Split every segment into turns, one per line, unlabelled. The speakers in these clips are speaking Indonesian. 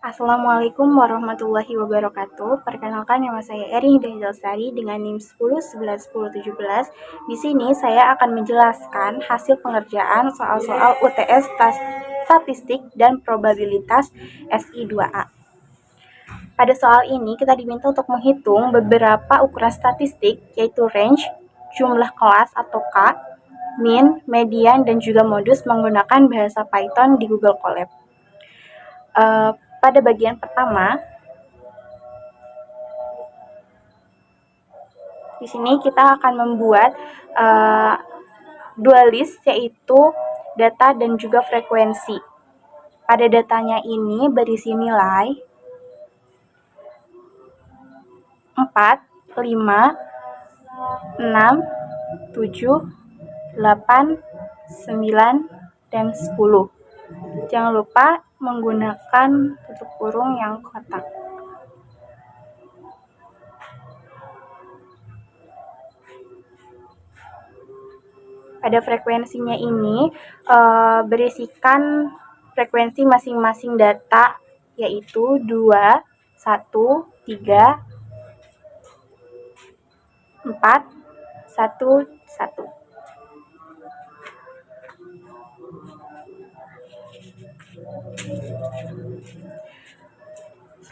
Assalamualaikum warahmatullahi wabarakatuh. Perkenalkan, nama saya Erin Hidayah Lestari dengan NIM 10111017. Di sini saya akan menjelaskan hasil pengerjaan soal-soal UTS statistik dan probabilitas SI2A. Pada soal ini kita diminta untuk menghitung beberapa ukuran statistik, yaitu range, jumlah kelas atau K, min, median, dan juga modus menggunakan bahasa Python di Google Colab. Pada bagian pertama, di sini kita akan membuat dua list, yaitu data dan juga frekuensi. Pada datanya ini berisi nilai 4, 5, 6, 7, 8, 9, dan 10. Jangan lupa menggunakan tutup kurung yang kotak. Pada frekuensinya ini berisikan frekuensi masing-masing data, yaitu 2, 1, 3, 4, 1, 1.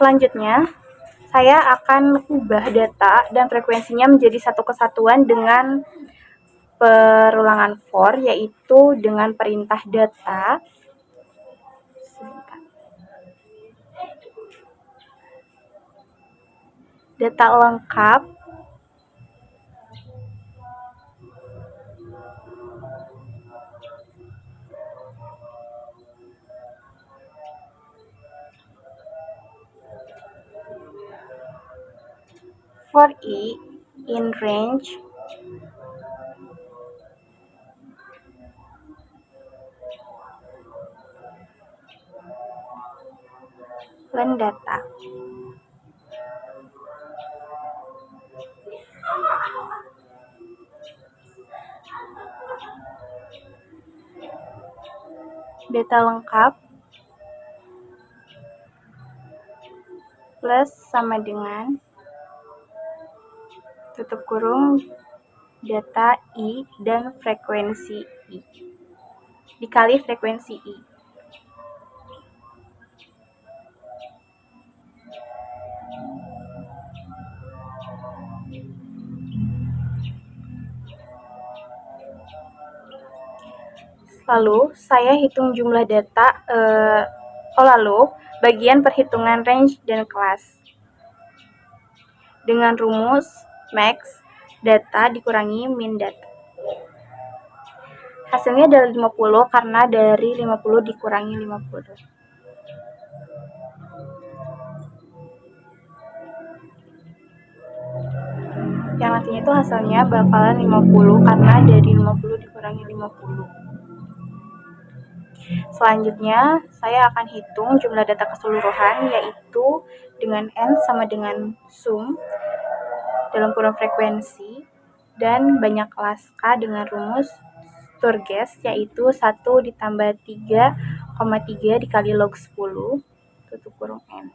Selanjutnya, saya akan ubah data dan frekuensinya menjadi satu kesatuan dengan perulangan for, yaitu dengan perintah data lengkap for I in range len data. Data lengkap plus sama dengan tutup kurung data I dan frekuensi I dikali frekuensi I. Lalu saya hitung jumlah data, lalu bagian perhitungan range dan kelas dengan rumus max data dikurangi min data. Hasilnya adalah 50 karena dari 50 dikurangi 50. Yang nantinya itu hasilnya bakalan 50 karena dari 50 dikurangi 50. Selanjutnya, saya akan hitung jumlah data keseluruhan, yaitu dengan N sama dengan sum dalam kurung frekuensi dan banyak kelas K dengan rumus Sturges, yaitu 1 ditambah 3,3 dikali log 10 tutup kurung N.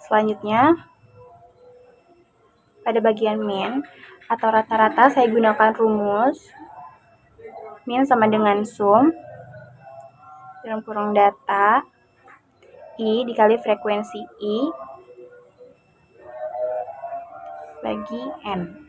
Selanjutnya, pada bagian min atau rata-rata saya gunakan rumus min sama dengan sum dalam kurung data I dikali frekuensi I bagi N.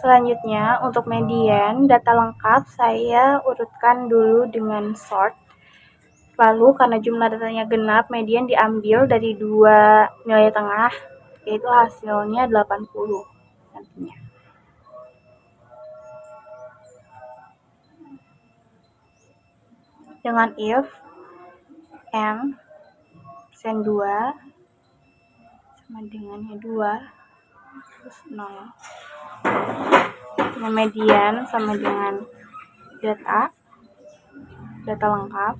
Selanjutnya, untuk median, data lengkap saya urutkan dulu dengan sort. Lalu, karena jumlah datanya genap, median diambil dari dua nilai tengah, yaitu hasilnya 80 nantinya. Dengan if n persen 2 sama dengannya 2 terus 0, dengan median sama dengan data lengkap,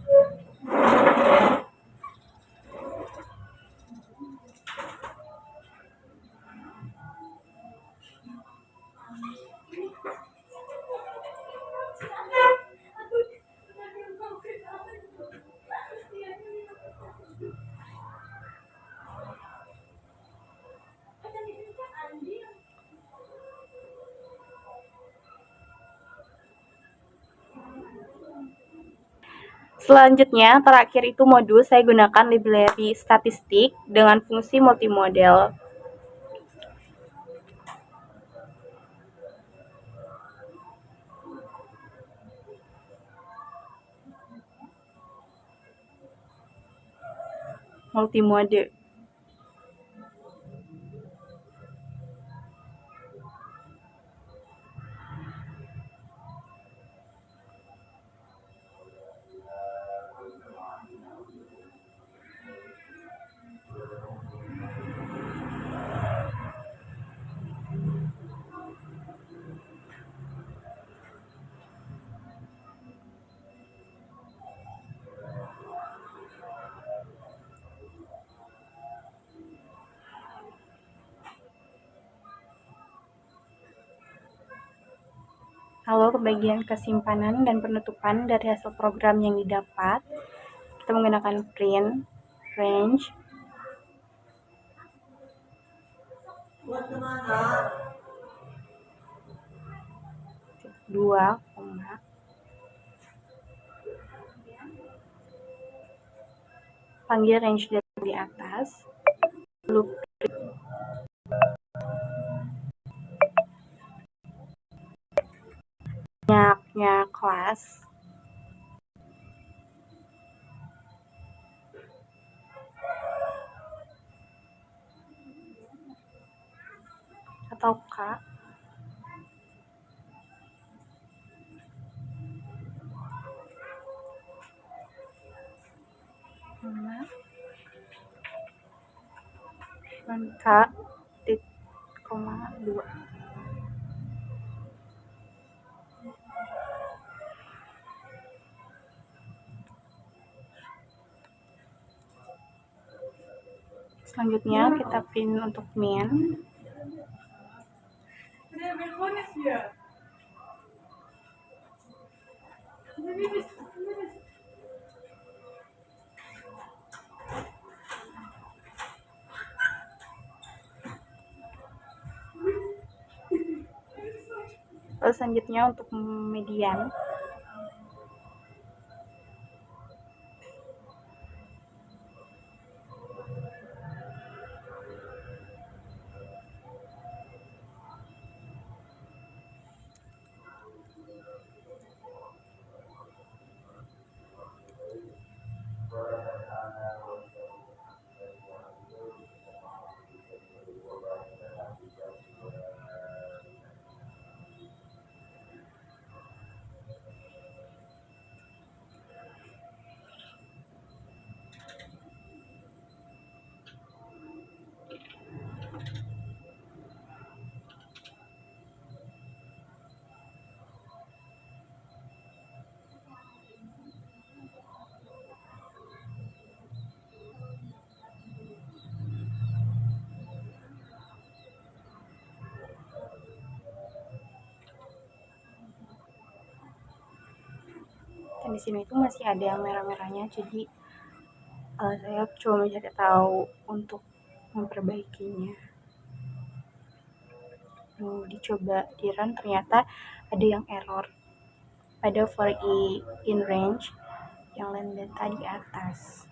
selanjutnya, terakhir itu modul saya gunakan library statistik dengan fungsi multimodel. Multimode. Lalu ke bagian kesimpanan dan penutupan dari hasil program yang didapat, kita menggunakan print range 2, panggil range data di atas, lalu banyaknya kelas, atau K, dan K, 2. Selanjutnya kita print untuk min. Lalu selanjutnya untuk median. Dan di sini itu masih ada yang merah-merahnya, jadi saya coba mencari tahu untuk memperbaikinya. Dicoba di run, ternyata ada yang error pada for i in range yang lain data di atas.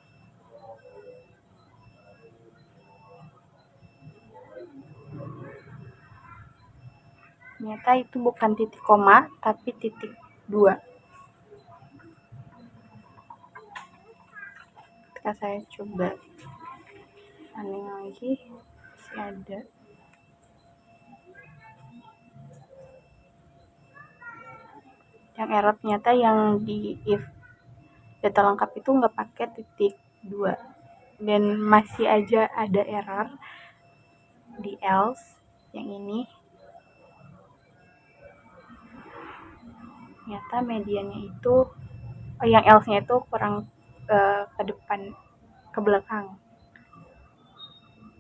ternyata itu bukan titik koma tapi titik 2. Ketika saya coba running lagi masih ada. Yang error ternyata yang di if data lengkap itu nggak pakai titik 2 dan masih aja ada error di else yang ini. Ternyata mediannya itu yang else-nya itu kurang ke depan, ke belakang.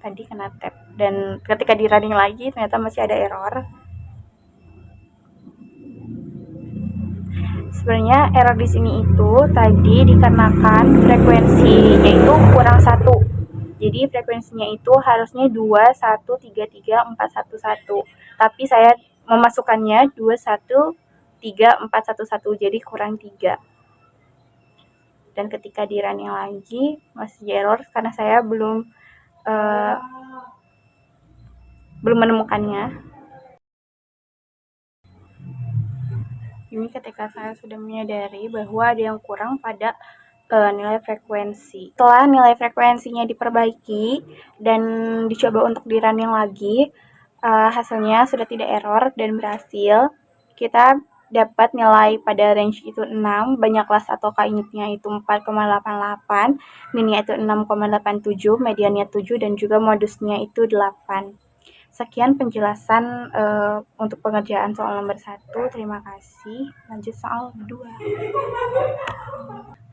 Tadi kena tab dan ketika di running lagi ternyata masih ada error. Sebenarnya error di sini itu tadi dikarenakan frekuensinya itu kurang 1. Jadi frekuensinya itu harusnya 2133411. Tapi saya memasukkannya 2134111 jadi kurang 3. Dan ketika di running lagi masih error karena saya belum menemukannya. Ini ketika saya sudah menyadari bahwa ada yang kurang pada nilai frekuensi. Setelah nilai frekuensinya diperbaiki dan dicoba untuk di running lagi, hasilnya sudah tidak error dan berhasil. Kita dapat nilai pada range itu 6, banyak kelas atau KI-nya itu 4,88, minnya itu 6,87, mediannya 7, dan juga modusnya itu 8. Sekian penjelasan untuk pengerjaan soal nomor 1. Terima kasih. Lanjut soal 2.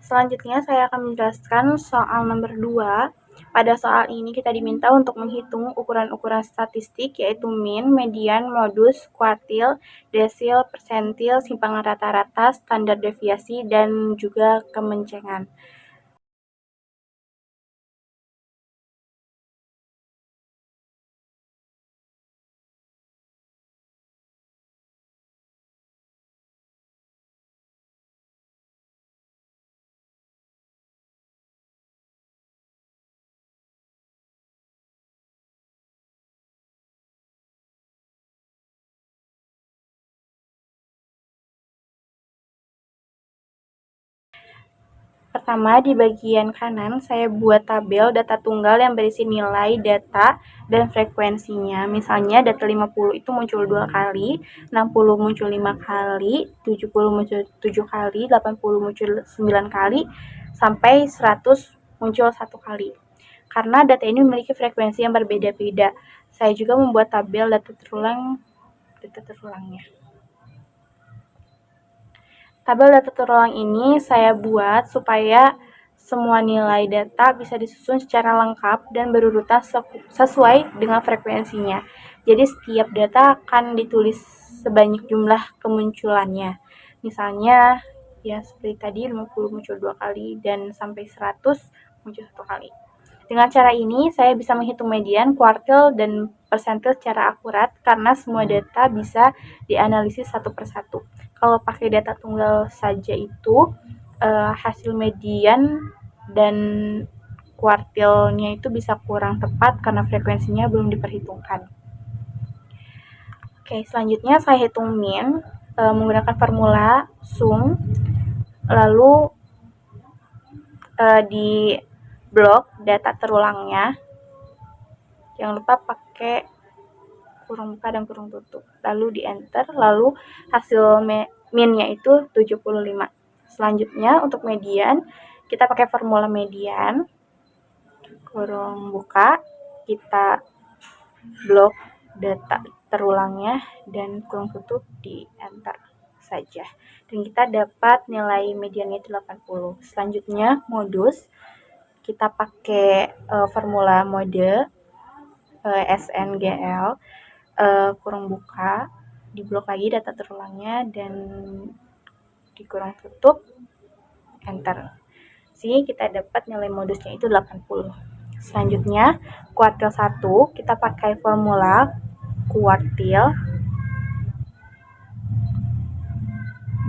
Selanjutnya saya akan menjelaskan soal nomor 2. Pada soal ini kita diminta untuk menghitung ukuran-ukuran statistik yaitu min, median, modus, kuartil, desil, persentil, simpangan rata-rata, standar deviasi, dan juga kemencengan. Pertama, di bagian kanan saya buat tabel data tunggal yang berisi nilai data dan frekuensinya. Misalnya data 50 itu muncul 2 kali, 60 muncul 5 kali, 70 muncul 7 kali, 80 muncul 9 kali, sampai 100 muncul 1 kali. Karena data ini memiliki frekuensi yang berbeda-beda, saya juga membuat tabel data terulangnya. Tabel data terulang ini saya buat supaya semua nilai data bisa disusun secara lengkap dan berurutan sesuai dengan frekuensinya. Jadi setiap data akan ditulis sebanyak jumlah kemunculannya. Misalnya ya seperti tadi 50 muncul 2 kali dan sampai 100 muncul 1 kali. Dengan cara ini saya bisa menghitung median, kuartil, dan persentil secara akurat karena semua data bisa dianalisis satu persatu. Kalau pakai data tunggal saja itu hasil median dan kuartilnya itu bisa kurang tepat karena frekuensinya belum diperhitungkan. Oke, selanjutnya saya hitung min menggunakan formula sum, lalu di blok data terulangnya jangan lupa pakai kurung buka dan kurung tutup, lalu di enter, lalu hasil minnya itu 75. Selanjutnya untuk median kita pakai formula median, kurung buka, kita blok data terulangnya dan kurung tutup, di enter saja dan kita dapat nilai mediannya itu 80. Selanjutnya modus, kita pakai formula mode SNGL, kurung buka, di blok lagi data terulangnya dan di kurung tutup, enter. Sini kita dapat nilai modusnya itu 80. Selanjutnya kuartil 1 kita pakai formula kuartil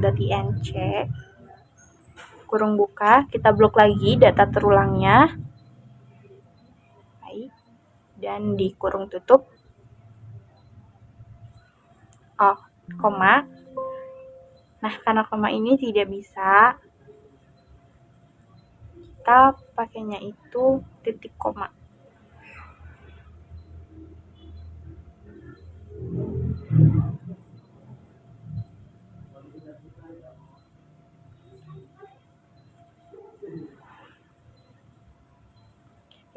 .inc, kurung buka, kita blok lagi data terulangnya dan di kurung tutup, koma. Nah, karena koma ini tidak bisa, kita pakainya itu titik koma.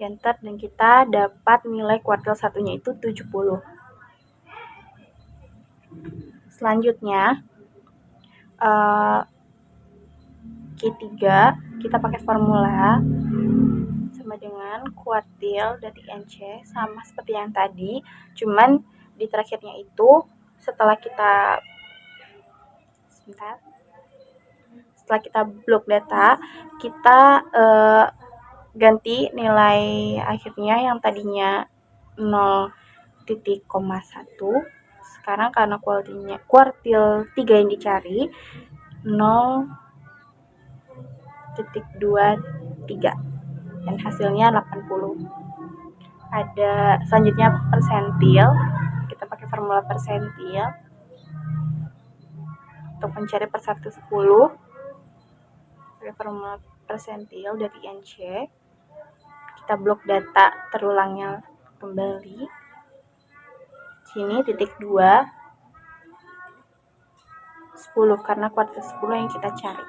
Enter, dan kita dapat nilai kuartil satunya itu 70. Selanjutnya Q3 kita pakai formula sama dengan kuartil dari NC, sama seperti yang tadi, cuman di terakhirnya itu setelah kita blok data, kita ganti nilai akhirnya yang tadinya 0,1, sekarang karena kuartil 3 yang dicari 0,23 dan hasilnya 80. Ada selanjutnya persentil, kita pakai formula persentil untuk mencari per 110, pakai formula persentil dari NC. Kita blok data terulangnya kembali. Sini titik 2 10 karena kuartil 10 yang kita cari.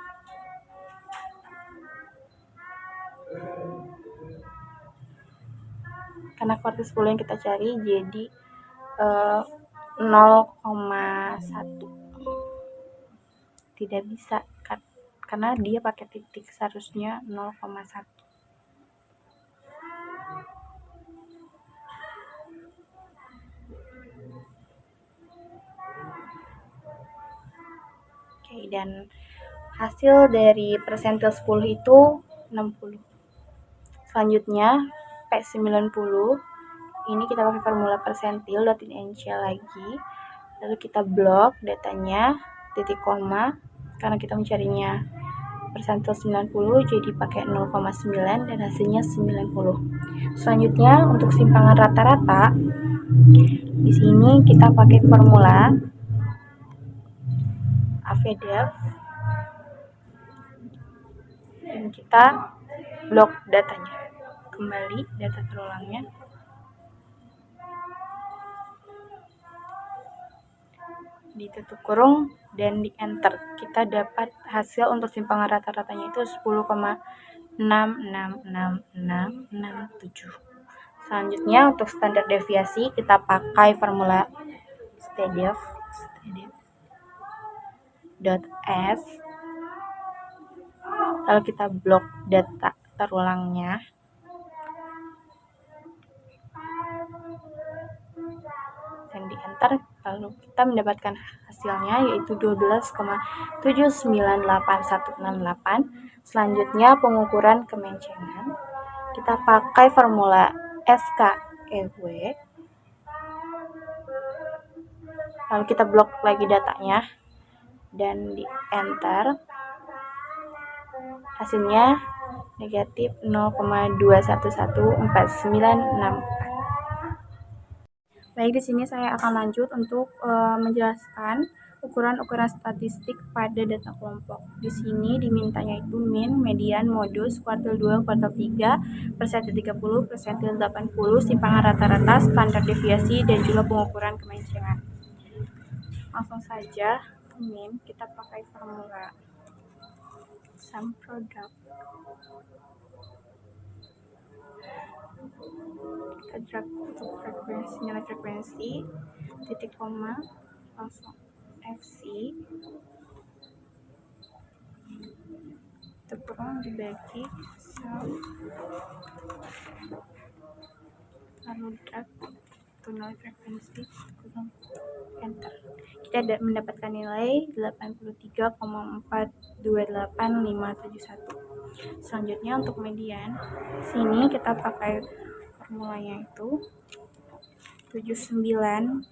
Karena kuartil 10 yang kita cari, jadi 0,1 tidak bisa karena dia pakai titik, seharusnya 0,1. Oke, dan hasil dari persentil 10 itu 60. Selanjutnya P90, ini kita pakai formula persentil .nc lagi, lalu kita blok datanya titik koma, karena kita mencarinya persentil 90, jadi pakai 0,9 dan hasilnya 90. Selanjutnya untuk simpangan rata-rata, di sini kita pakai formula AVDEF dan kita blok datanya kembali, data terulangnya. Ditutup kurung dan di enter, kita dapat hasil untuk simpangan rata-ratanya itu 10,66667. Selanjutnya untuk standar deviasi kita pakai formula STDEV .s, lalu kita blok data terulangnya. Dan di enter, lalu kita mendapatkan hasilnya yaitu 12,798168. Selanjutnya pengukuran kemencengan, kita pakai formula SKEW, lalu kita blok lagi datanya dan di enter, hasilnya negatif 0,211496. Baik, di sini saya akan lanjut untuk menjelaskan ukuran-ukuran statistik pada data kelompok. Di sini dimintanya itu min, median, modus, kuartil 2, kuartil 3, persentil 30, persentil 80, simpangan rata-rata, standar deviasi, dan juga pengukuran kemencengan. Langsung saja ke min, kita pakai formula sum product. Kita drag untuk frekuensi, nilai frekuensi, titik koma, langsung FC, itu kurang dibagi sum, lalu drag untuk nilai frekuensi, kurang enter. Kita mendapatkan nilai 83,428571. Selanjutnya untuk median, sini kita pakai formulanya itu 79,5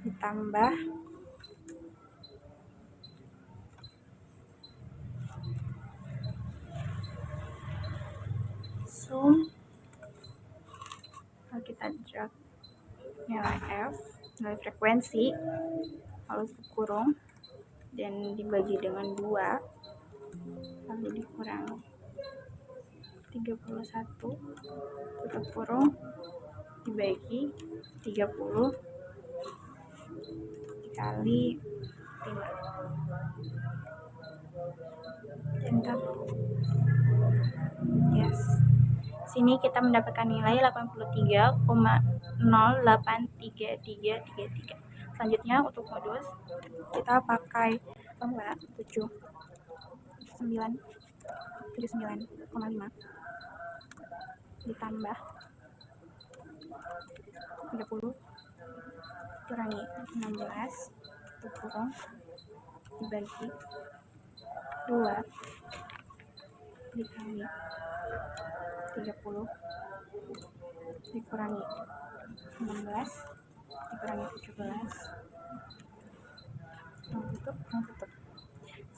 ditambah sum, kita frekuensi lalu kurung dan dibagi dengan 2 lalu dikurangi 31 tutup kurung dibagi 30 dikali 5. Enter. Yes. Sini kita mendapatkan nilai 83,08333. Selanjutnya untuk modus kita pakai formula 79,5 ditambah 30 kurangi 16 tutup kurung dibagi 2 dikali 30 dikurangi 16 dikurangi 17 tutup.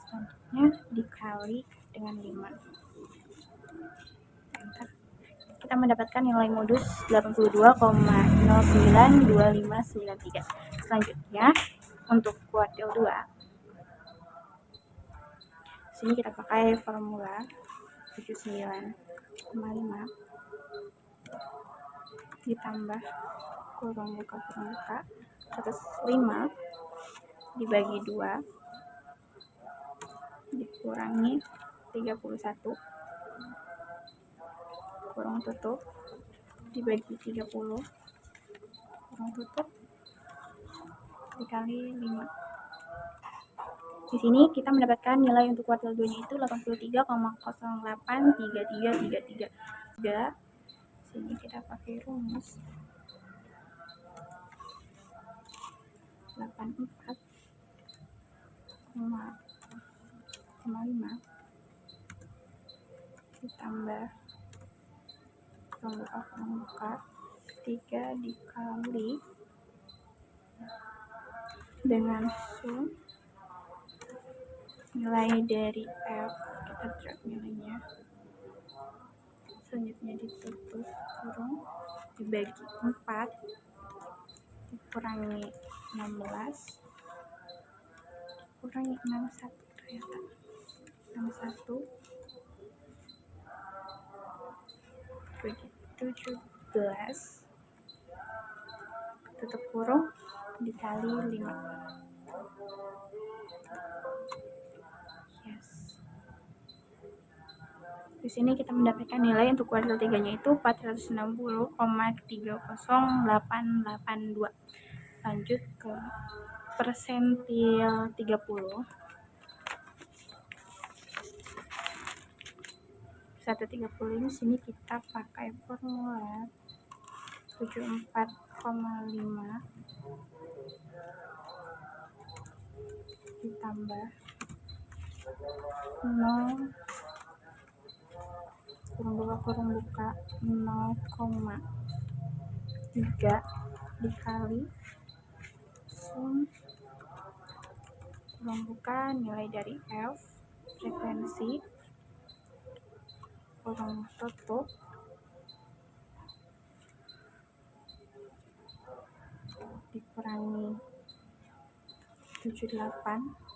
Selanjutnya dikali dengan 5. Enter. Kita mendapatkan nilai modus 82,092593. Selanjutnya untuk kuartil 2 sini kita pakai formula 79,5 ditambah kurung buka terus 5 dibagi 2 dikurangi 31 kurung tutup dibagi 30 kurung tutup dikali 5. Di sini kita mendapatkan nilai untuk kuartil 2 nya itu 83,083333. Sini kita pakai rumus 84,5 ditambah kurung buka 3 dikali dengan sum nilai dari F, kita drag nilainya, selanjutnya ditutup kurung dibagi 4 dikurangi 16 dikurangi 61 ternyata 61 bagi 17 tutup kurung dikali 5. Di sini kita mendapatkan nilai untuk kuartil 3-nya itu 460,30882. Lanjut ke persentil 30. 130 ini sini kita pakai formula 74,5 ditambah 0 kurung buka 0,3 dikali sum kurung buka nilai dari F frekuensi kurung tutup dikurangi 78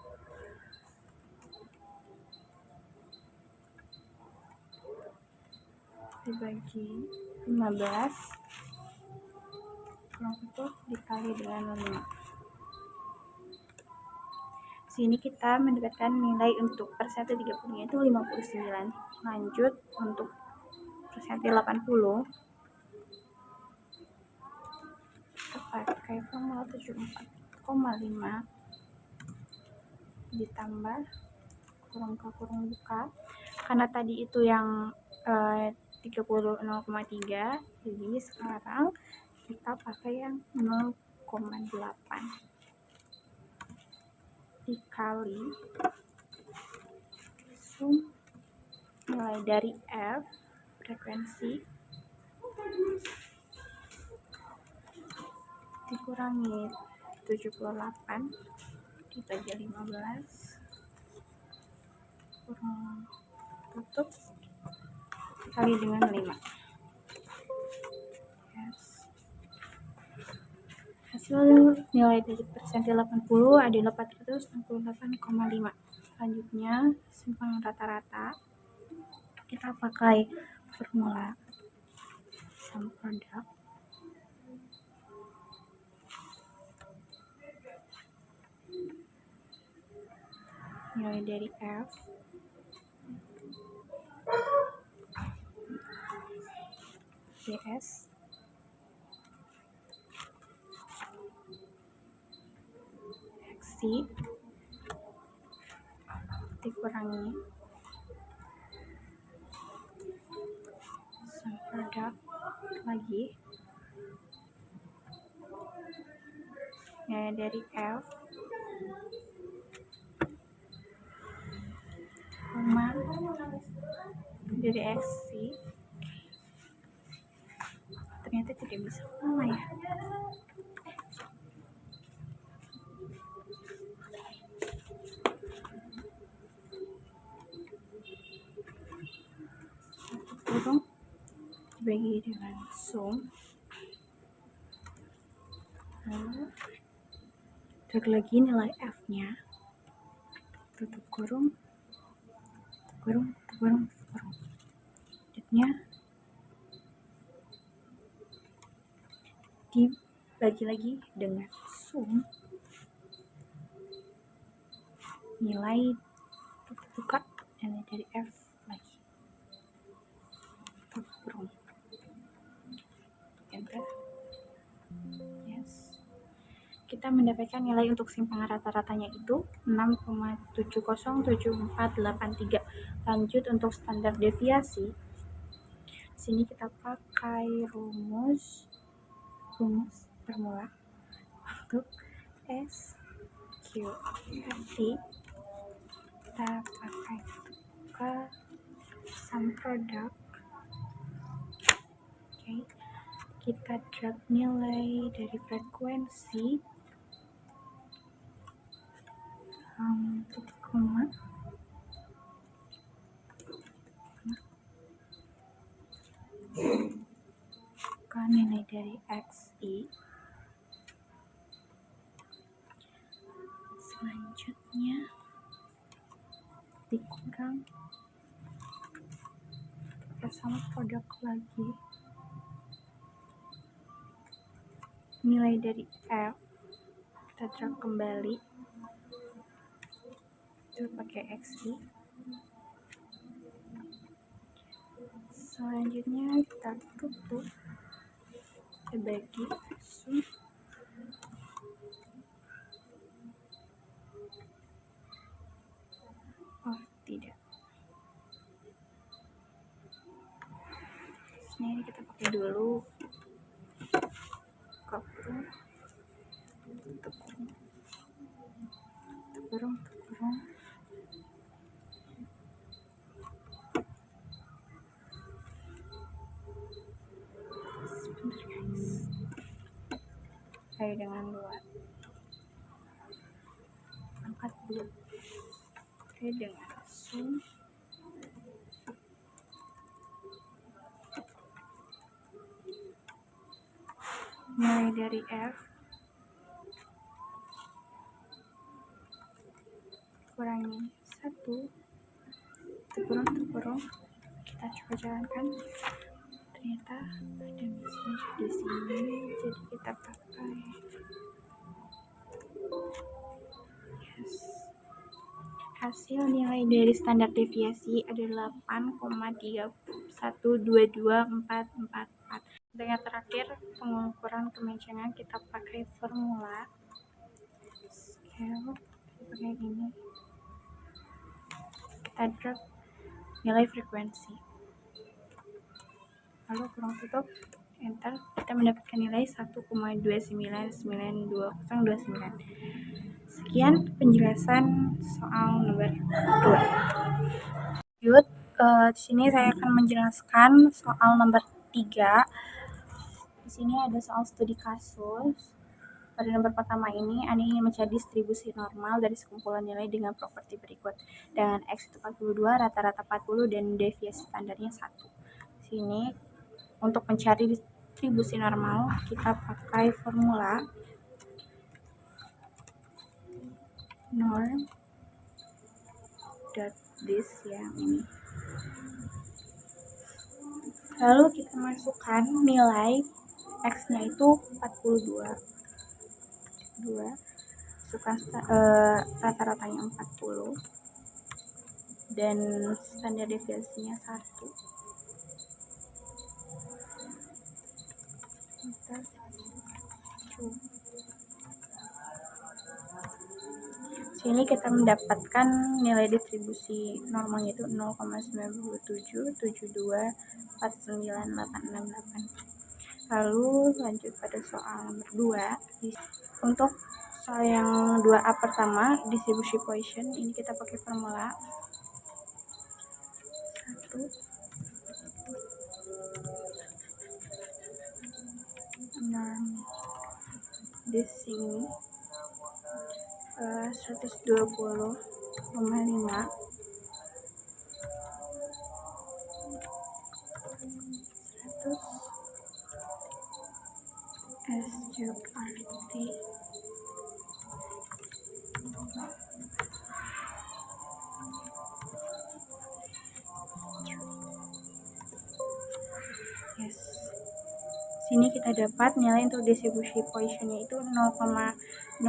dibagi 15 kurung tutup dikali dengan 5. Sini kita mendapatkan nilai untuk persentil 30-nya itu 59. Lanjut untuk persentil 80 kita pakai formula 74,5 ditambah kurung ke kurung buka, karena tadi itu yang 30 0,3, jadi sekarang kita pakai yang 0,8 dikali sum nilai dari F frekuensi dikurangi 78 dibagi 15 kurung tutup dikali dengan 5. Hasil nilai dari persentil 80 adalah 468,5. Selanjutnya, simpangan rata-rata. Kita pakai formula sum product nilai dari F DS XC dikurangi sum product lagi nilai dari F koma dari XC. Ternyata tidak bisa sama ya. Kurung dibagi dengan sum, lalu drag lagi nilai F nya, tutup kurung, kurung, kurung, kurung. Selanjutnya dibagi lagi dengan sum nilai tutup buka nilai dari F lagi, tutup kurung, enter. Yes, kita mendapatkan nilai untuk simpangan rata-ratanya itu 6,707483. Lanjut untuk standar deviasi. Sini kita pakai rumus formula untuk S Q berarti kita pakai ke sum product. Oke, kita drag nilai dari frekuensi koma ke nilai dari XI. Selanjutnya dikurang sama produk lagi nilai dari F, kita drag kembali itu pakai XI. Selanjutnya kita tutup, kita bagi sum. Oh tidak, ini kita pakai dulu kurung, tutup kurung, saya dengan 2 angkat 2 saya dengan sum nilai dari F kurangi 1, kurung, kita coba jalankan. Ternyata ada mismatch di sini, jadi kita pakai yes. Hasil nilai dari standar deviasi adalah 8,3122444. Dengan terakhir pengukuran kemencengan kita pakai formula scale pakai ini, kita drag nilai frekuensi lalu kurung tutup, enter. Kita mendapatkan nilai 1,299229. Sekian penjelasan soal nomor 2. Lanjut, di sini saya akan menjelaskan soal nomor 3. Di sini ada soal studi kasus. Pada nomor pertama ini, Anda ingin mencari distribusi normal dari sekumpulan nilai dengan properti berikut. Dengan X itu 42, rata-rata 40, dan deviasi standarnya 1. Di sini, untuk mencari distribusi normal, kita pakai formula norm dot this yang ini. Lalu kita masukkan nilai x-nya itu 42. Masukkan rata-ratanya 40 dan standar deviasinya 1. Kita sini kita mendapatkan nilai distribusi normalnya itu 0,9772498668. Lalu lanjut pada soal nomor 2. Untuk soal yang 2A pertama, distribusi Poisson, ini kita pakai formula 1 norm di sini 120,5 SQRT yes. Sini kita dapat nilai untuk distribusi Poissonnya itu 0,020182215.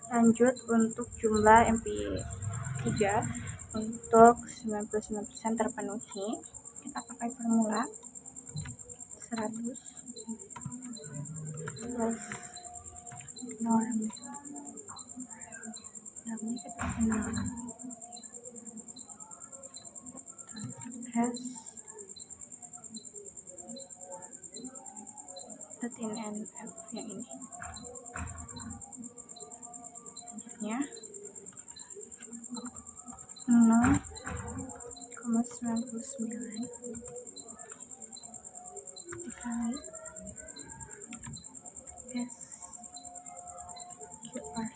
Lanjut untuk jumlah MP3 untuk 99% terpenuhi, kita pakai formula 100 plus norm. Normnya kita kenal has NF yang ini. Selanjutnya 0,99 dikali SQRT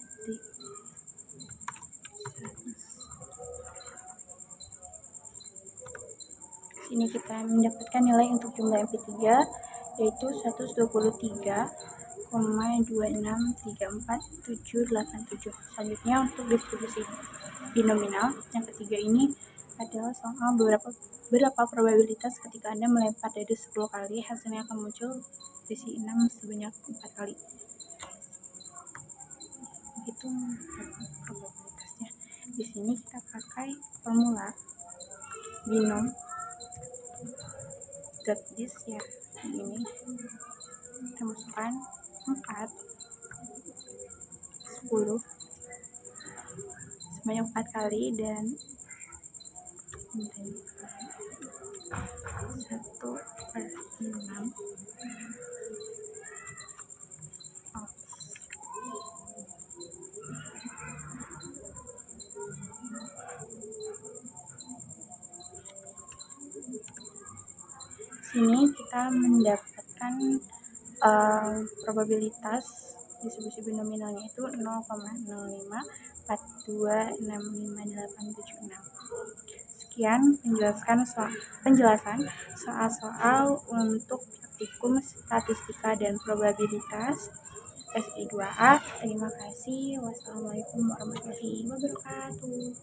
100. Sini kita mendapatkan nilai untuk jumlah MP3 yaitu 123,2634787. Selanjutnya untuk distribusi binominal yang ketiga ini adalah soal berapa probabilitas ketika Anda melempar dari 10 kali hasilnya akan muncul sisi 6 sebanyak 4 kali. Itu probabilitasnya. Di sini kita pakai formula binom dot this ya. Ini kita masukkan 4 10 sebanyak 4 kali dan 1/6 sini kita mendapatkan probabilitas distribusi binominalnya itu 0,05426586. Sekian penjelasan soal-soal untuk praktikum statistika dan probabilitas SI2A. Terima kasih. Wassalamualaikum warahmatullahi wabarakatuh.